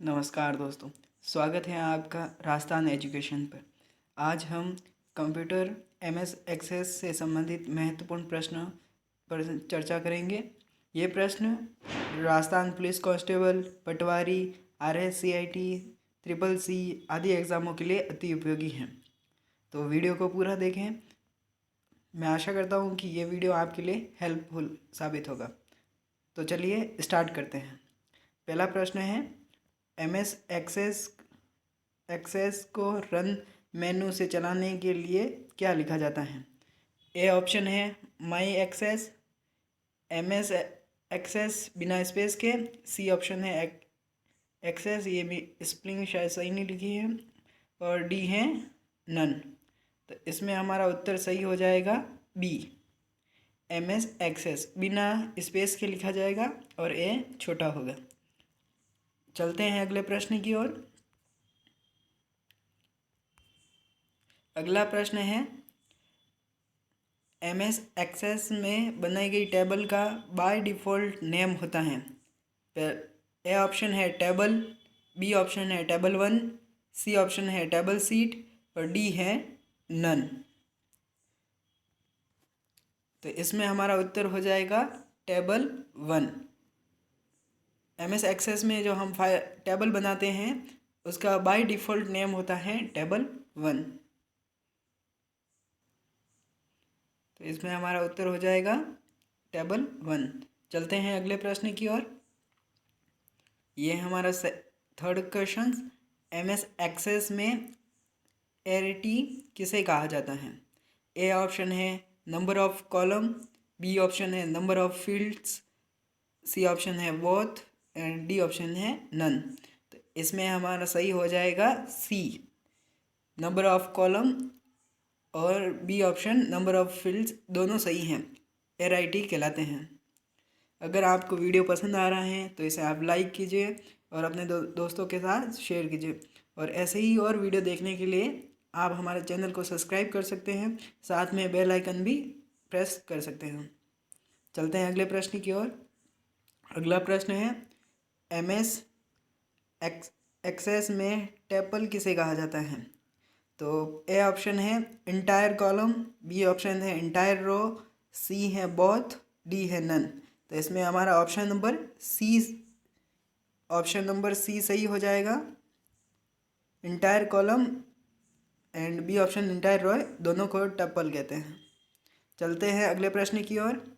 नमस्कार दोस्तों, स्वागत है आपका राजस्थान एजुकेशन पर। आज हम कंप्यूटर एमएस एक्सेस से संबंधित महत्वपूर्ण प्रश्न पर चर्चा करेंगे। ये प्रश्न राजस्थान पुलिस कांस्टेबल, पटवारी, RSCIT, ट्रिपल सी आदि एग्ज़ामों के लिए अति उपयोगी हैं। तो वीडियो को पूरा देखें। मैं आशा करता हूँ कि ये वीडियो आपके लिए हेल्पफुल साबित होगा। तो चलिए स्टार्ट करते हैं। पहला प्रश्न है, एमएस एक्सेस को रन मेनू से चलाने के लिए क्या लिखा जाता है? ए ऑप्शन है माई एक्सेस, एमएस एक्सेस बिना स्पेस के। सी ऑप्शन है एक्सेस, ये भी स्पेलिंग शायद सही नहीं लिखी है। और डी है नन। तो इसमें हमारा उत्तर सही हो जाएगा बी, एमएस एक्सेस बिना स्पेस के लिखा जाएगा और ए छोटा होगा। चलते हैं अगले प्रश्न की ओर। अगला प्रश्न है, एमएस एक्सेस में बनाई गई टेबल का बाय डिफ़ॉल्ट नेम होता है। ए ऑप्शन है टेबल, बी ऑप्शन है टेबल 1, सी ऑप्शन है टेबल सीट और डी है नन। तो इसमें हमारा उत्तर हो जाएगा टेबल 1। एमएस एक्सेस में जो हम टेबल बनाते हैं उसका बाय डिफ़ॉल्ट नेम होता है टेबल 1। तो इसमें हमारा उत्तर हो जाएगा टेबल 1। चलते हैं अगले प्रश्न की ओर। ये हमारा थर्ड क्वेश्चन, एमएस एक्सेस में एरिटी किसे कहा जाता है? ए ऑप्शन है number of column, B option है number of fields, C option है बोथ एंड डी ऑप्शन है नन। तो इसमें हमारा सही हो जाएगा सी, नंबर ऑफ कॉलम, और B option number of fields, दोनों सही हैं, एआरआईटी कहलाते हैं। अगर आपको वीडियो पसंद आ रहा है तो इसे आप लाइक कीजिए और अपने दोस्तों के साथ शेयर कीजिए। और ऐसे ही और वीडियो देखने के लिए आप हमारे चैनल को सब्सक्राइब कर सकते हैं, साथ में बेल आइकन भी प्रेस कर सकते हैं। चलते हैं अगले प्रश्न की ओर। अगला प्रश्न है, एमएस एक्सेस में टेबल किसे कहा जाता है? तो ए ऑप्शन है इंटायर कॉलम, बी ऑप्शन है इंटायर रो, सी है बोथ, डी है नन। तो इसमें हमारा ऑप्शन नंबर सी सही हो जाएगा। Entire column and B option entire row, दोनों को टप्पल कहते हैं। चलते हैं अगले प्रश्न की ओर।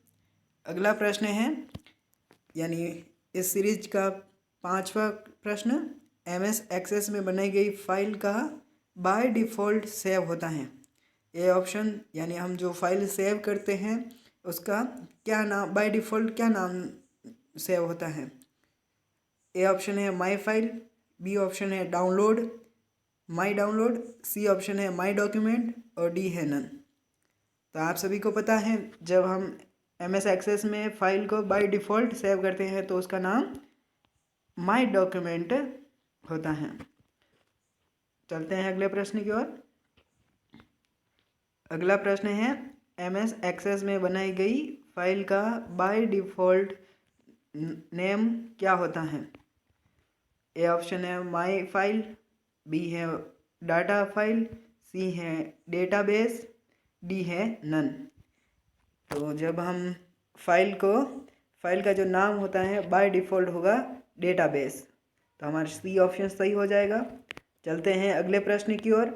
अगला प्रश्न है, यानी इस सीरीज का 5वां प्रश्न, एमएस एक्सेस में बनाई गई फाइल का बाय डिफ़ॉल्ट सेव होता है। ए ऑप्शन, यानी हम जो फाइल सेव करते हैं उसका क्या नाम, बाय डिफ़ॉल्ट क्या नाम सेव होता है? ए ऑप्शन है माई फाइल, बी ऑप्शन है डाउनलोड, माई डाउनलोड, सी ऑप्शन है माई डॉक्यूमेंट और डी है नन। तो आप सभी को पता है, जब हम एमएस एक्सेस में फ़ाइल को बाय डिफ़ॉल्ट सेव करते हैं तो उसका नाम माई डॉक्यूमेंट होता है। चलते हैं अगले प्रश्न की ओर। अगला प्रश्न है, एमएस एक्सेस में बनाई गई फाइल का बाय डिफ़ॉल्ट नेम क्या होता है? ए ऑप्शन है माई फाइल, बी है डाटा फाइल, सी है डेटाबेस, डी है नन। तो जब हम फाइल का जो नाम होता है बाय डिफ़ॉल्ट होगा डेटाबेस। तो हमारा सी ऑप्शन सही हो जाएगा। चलते हैं अगले प्रश्न की ओर।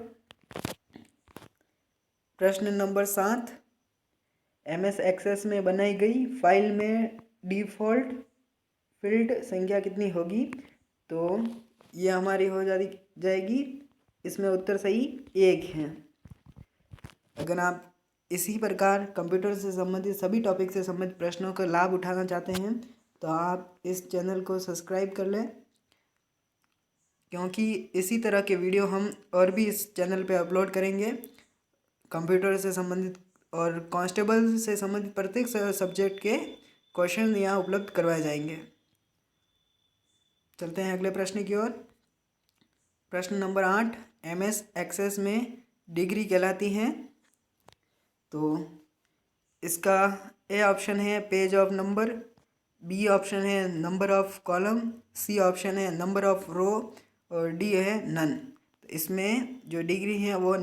प्रश्न नंबर 7, एमएस एक्सेस में बनाई गई फाइल में डिफ़ॉल्ट फील्ड संख्या कितनी होगी? तो ये हमारी हो जाएगी, इसमें उत्तर सही 1 है। अगर आप इसी प्रकार कंप्यूटर से संबंधित सभी टॉपिक से संबंधित प्रश्नों का लाभ उठाना चाहते हैं तो आप इस चैनल को सब्सक्राइब कर लें, क्योंकि इसी तरह के वीडियो हम और भी इस चैनल पे अपलोड करेंगे। कंप्यूटर से संबंधित और कांस्टेबल से संबंधित प्रत्येक सब्जेक्ट के क्वेश्चन यहाँ उपलब्ध करवाए जाएंगे। चलते हैं अगले प्रश्न की ओर। प्रश्न नंबर 8, एमएस एक्सेस में डिग्री कहलाती है। तो इसका ए ऑप्शन है page of number, B option है number of column, C option है नंबर ऑफ रो और डी है नन। तो इसमें जो डिग्री है वो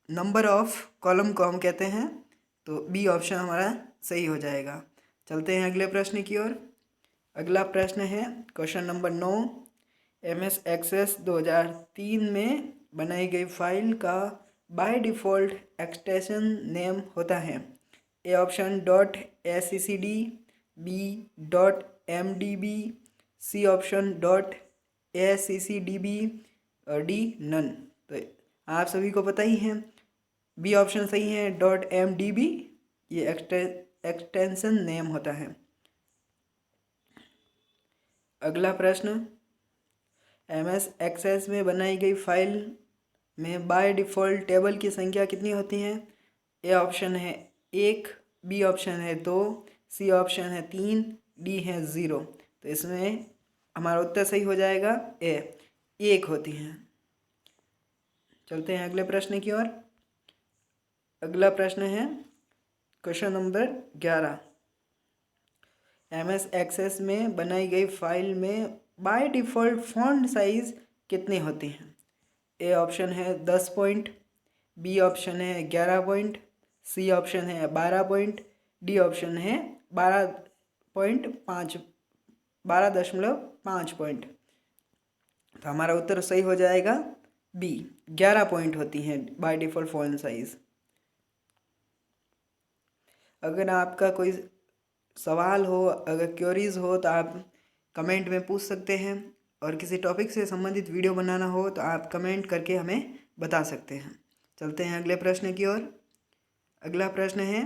नंबर ऑफ कॉलम को हम कहते हैं, तो बी ऑप्शन हमारा सही हो जाएगा। चलते हैं अगले प्रश्न की ओर। अगला प्रश्न है क्वेश्चन नंबर 9। MS एक्सेस 2003 में बनाई गई फाइल का बाय डिफ़ॉल्ट एक्सटेंशन नेम होता है। A option .scd, B .mdb, C option .accdb और डी नन। तो आप सभी को पता ही है बी ऑप्शन सही है .mdb, ये एक्सटेंशन नेम होता है। अगला प्रश्न, MS एक्सेस में बनाई गई फाइल में बाय डिफ़ॉल्ट टेबल की संख्या कितनी होती है? ए ऑप्शन है 1, बी ऑप्शन है 2, सी ऑप्शन है 3, डी है 0। तो इसमें हमारा उत्तर सही हो जाएगा ए, 1 होती हैं। चलते हैं अगले प्रश्न की ओर। अगला प्रश्न है क्वेश्चन नंबर 11। MS एक्सेस में बनाई गई फाइल में बाय डिफ़ॉल्ट फॉन्ट साइज़ कितनी होती हैं? ए ऑप्शन है 10 पॉइंट, बी ऑप्शन है 11 पॉइंट, सी ऑप्शन है 12 पॉइंट, डी ऑप्शन है 12.5 पॉइंट। तो हमारा उत्तर सही हो जाएगा बी, 11 पॉइंट होती हैं बाय डिफ़ॉल्ट फॉन्ट साइज़। अगर आपका कोई सवाल हो, अगर क्वेरीज हो तो आप कमेंट में पूछ सकते हैं, और किसी टॉपिक से संबंधित वीडियो बनाना हो तो आप कमेंट करके हमें बता सकते हैं। चलते हैं अगले प्रश्न की ओर। अगला प्रश्न है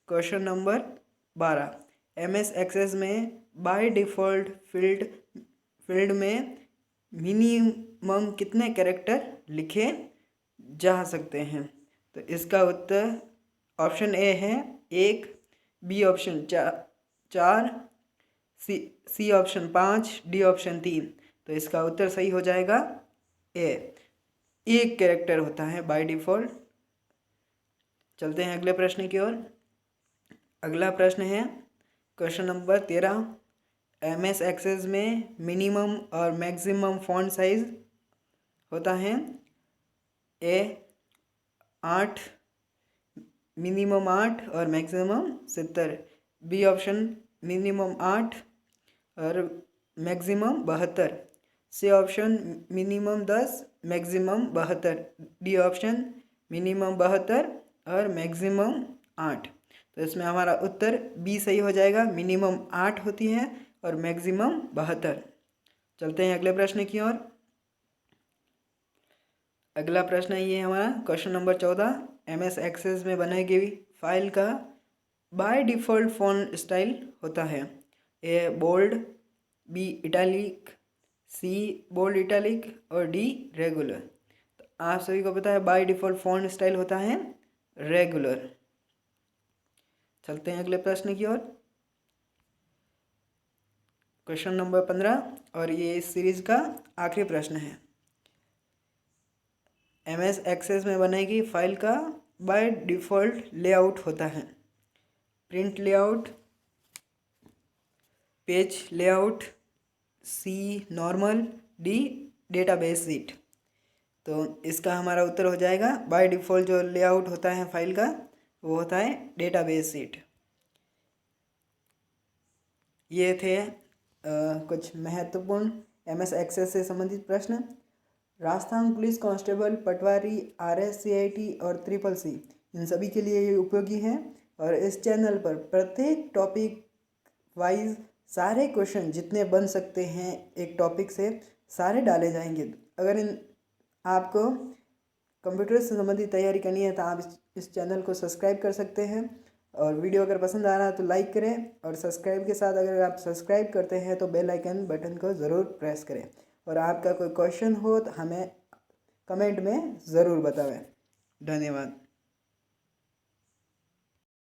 क्वेश्चन नंबर 12। MS एक्सेस में बाय डिफ़ॉल्ट फील्ड में मिनिमम कितने कैरेक्टर लिखे जा सकते हैं? तो इसका उत्तर ऑप्शन ए है 1, B option 4, C option 5, D option 3। तो इसका उत्तर सही हो जाएगा ए, 1 कैरेक्टर होता है बाय डिफ़ॉल्ट। चलते हैं अगले प्रश्न की ओर। अगला प्रश्न है क्वेश्चन नंबर 13। MS एक्सेस में मिनिमम और मैक्सिमम फॉन्ट साइज होता है। ए 8, मिनिमम 8 और मैक्सिमम 70, बी ऑप्शन मिनिमम 8 और maximum 72, C option minimum 10 maximum 72, D option minimum 72 और मैक्सिमम 8। तो इसमें हमारा उत्तर बी सही हो जाएगा, मिनिमम 8 होती है और मैक्सिमम 72। चलते हैं अगले प्रश्न की ओर। अगला प्रश्न ये हमारा क्वेश्चन नंबर 14। MS एक्सेस में बनाई गई फाइल का बाय डिफ़ॉल्ट फॉन्ट स्टाइल होता है। ए बोल्ड, बी इटैलिक, सी बोल्ड इटैलिक और डी रेगुलर। तो आप सभी को पता है बाय डिफ़ॉल्ट फॉन्ट स्टाइल होता है रेगुलर। चलते हैं अगले प्रश्न की ओर। क्वेश्चन नंबर 15 और ये इस सीरीज का आखिरी प्रश्न है। MS एक्सेस में बनाई गई फाइल का बाय डिफ़ॉल्ट लेआउट होता है। प्रिंट लेआउट, पेज लेआउट, सी नॉर्मल, डी डेटाबेस शीट। तो इसका हमारा उत्तर हो जाएगा बाय डिफ़ॉल्ट जो लेआउट होता है फाइल का वो होता है डेटाबेस शीट। ये थे कुछ महत्वपूर्ण MS एक्सेस से संबंधित प्रश्न। राजस्थान पुलिस कांस्टेबल, पटवारी, RS, CIT और CCC इन सभी के लिए ये उपयोगी है, और इस चैनल पर प्रत्येक टॉपिक वाइज सारे क्वेश्चन जितने बन सकते हैं एक टॉपिक से सारे डाले जाएंगे। अगर आपको कंप्यूटर से संबंधित तैयारी करनी है तो आप इस चैनल को सब्सक्राइब कर सकते हैं, और वीडियो अगर पसंद आ रहा है तो लाइक करें, और सब्सक्राइब के साथ अगर आप सब्सक्राइब करते हैं तो बेल आइकन बटन को ज़रूर प्रेस करें, और आपका कोई क्वेश्चन हो तो हमें कमेंट में ज़रूर बताएं। धन्यवाद।